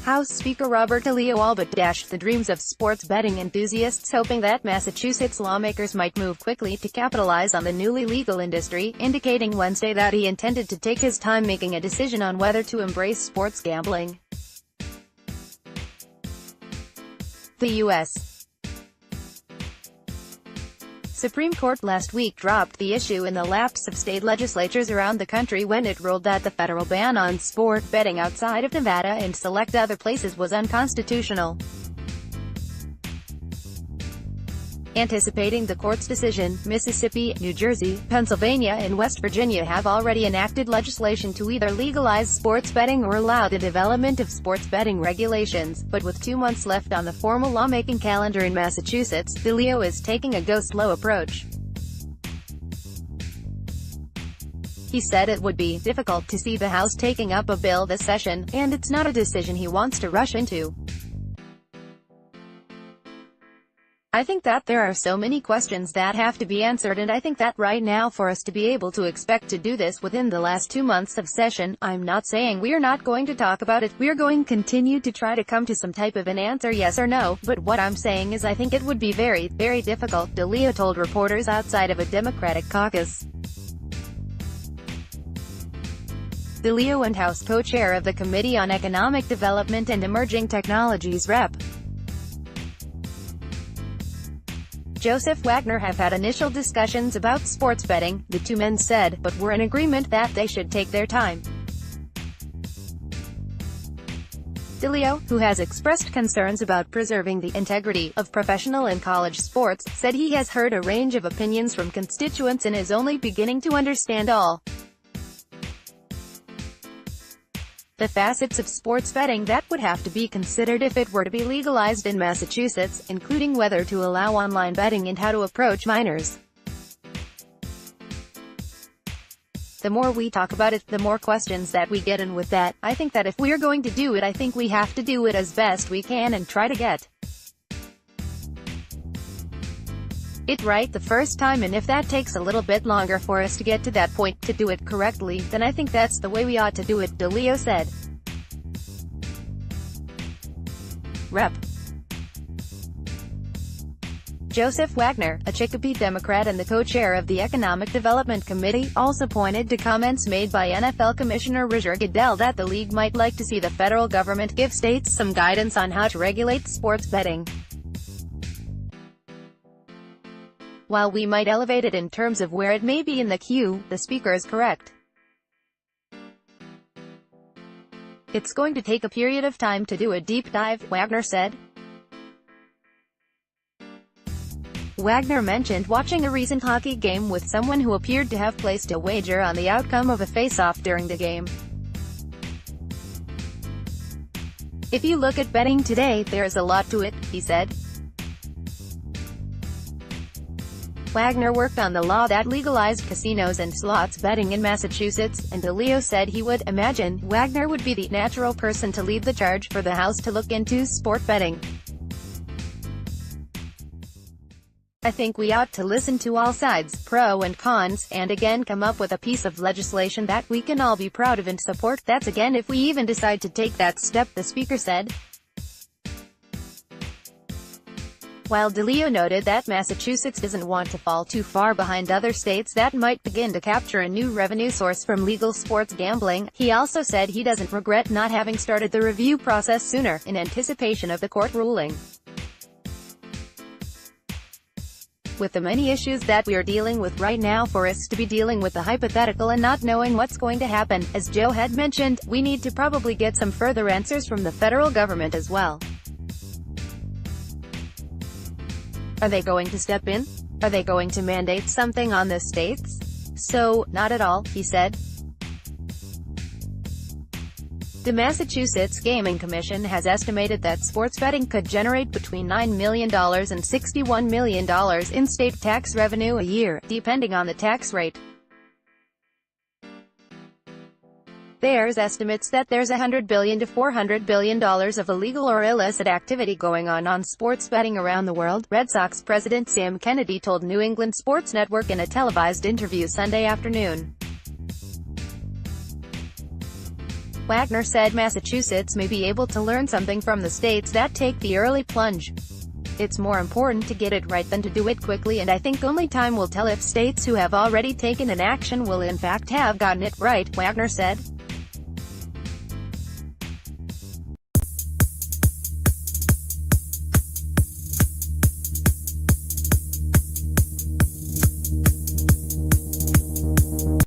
House Speaker Robert DeLeo all but dashed the dreams of sports betting enthusiasts, hoping that Massachusetts lawmakers might move quickly to capitalize on the newly legal industry, indicating Wednesday that he intended to take his time making a decision on whether to embrace sports gambling. The U.S. Supreme Court last week dropped the issue in the laps of state legislatures around the country when it ruled that the federal ban on sport betting outside of Nevada and select other places was unconstitutional. Anticipating the court's decision, Mississippi, New Jersey, Pennsylvania and West Virginia have already enacted legislation to either legalize sports betting or allow the development of sports betting regulations, but with 2 months left on the formal lawmaking calendar in Massachusetts, DeLeo is taking a go-slow approach. He said it would be difficult to see the House taking up a bill this session, and it's not a decision he wants to rush into. I think that there are so many questions that have to be answered, and I think that right now for us to be able to expect to do this within the last 2 months of session, I'm not saying we're not going to talk about it, we're going to continue to try to come to some type of an answer, yes or no, but what I'm saying is I think it would be very, very difficult, DeLeo told reporters outside of a Democratic caucus. DeLeo and House co-chair of the Committee on Economic Development and Emerging Technologies Rep. Joseph Wagner have had initial discussions about sports betting, the two men said, but were in agreement that they should take their time. DeLeo, who has expressed concerns about preserving the integrity of professional and college sports, said he has heard a range of opinions from constituents and is only beginning to understand all the facets of sports betting that would have to be considered if it were to be legalized in Massachusetts, including whether to allow online betting and how to approach minors. The more we talk about it, the more questions that we get, and with that, I think that if we're going to do it, I think we have to do it as best we can and try to get it right the first time, and if that takes a little bit longer for us to get to that point, to do it correctly, then I think that's the way we ought to do it, DeLeo said. Rep. Joseph Wagner, a Chicopee Democrat and the co-chair of the Economic Development Committee, also pointed to comments made by NFL Commissioner Roger Goodell that the league might like to see the federal government give states some guidance on how to regulate sports betting. While we might elevate it in terms of where it may be in the queue, the speaker is correct. It's going to take a period of time to do a deep dive, Wagner said. Wagner mentioned watching a recent hockey game with someone who appeared to have placed a wager on the outcome of a face-off during the game. If you look at betting today, there's a lot to it, he said. Wagner worked on the law that legalized casinos and slots betting in Massachusetts, and DeLeo said he would imagine Wagner would be the natural person to lead the charge for the House to look into sport betting. I think we ought to listen to all sides, pro and cons, and again come up with a piece of legislation that we can all be proud of and support. That's again if we even decide to take that step, the speaker said. While DeLeo noted that Massachusetts doesn't want to fall too far behind other states that might begin to capture a new revenue source from legal sports gambling, he also said he doesn't regret not having started the review process sooner, in anticipation of the court ruling. With the many issues that we are dealing with right now, for us to be dealing with the hypothetical and not knowing what's going to happen, as Joe had mentioned, we need to probably get some further answers from the federal government as well. Are they going to step in? Are they going to mandate something on the states? So, not at all, he said. The Massachusetts Gaming Commission has estimated that sports betting could generate between $9 million and $61 million in state tax revenue a year, depending on the tax rate. There's estimates that there's $100 billion to $400 billion of illegal or illicit activity going on sports betting around the world, Red Sox president Sam Kennedy told New England Sports Network in a televised interview Sunday afternoon. Wagner said Massachusetts may be able to learn something from the states that take the early plunge. It's more important to get it right than to do it quickly, and I think only time will tell if states who have already taken an action will in fact have gotten it right, Wagner said.